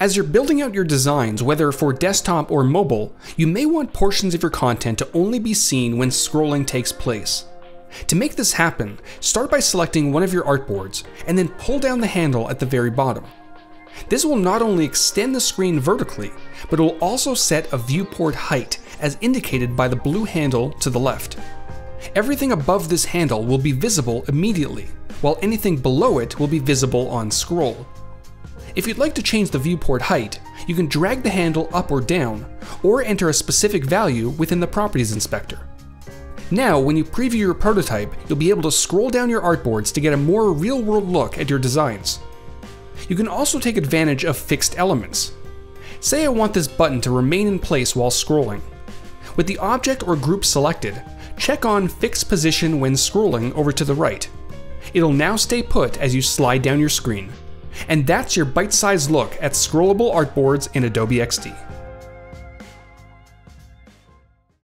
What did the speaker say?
As you're building out your designs, whether for desktop or mobile, you may want portions of your content to only be seen when scrolling takes place. To make this happen, start by selecting one of your artboards and then pull down the handle at the very bottom. This will not only extend the screen vertically, but it will also set a viewport height as indicated by the blue handle to the left. Everything above this handle will be visible immediately, while anything below it will be visible on scroll. If you'd like to change the viewport height, you can drag the handle up or down, or enter a specific value within the Properties Inspector. Now, when you preview your prototype, you'll be able to scroll down your artboards to get a more real-world look at your designs. You can also take advantage of fixed elements. Say I want this button to remain in place while scrolling. With the object or group selected, check on Fix Position when scrolling over to the right. It'll now stay put as you slide down your screen. And that's your bite-sized look at scrollable artboards in Adobe XD.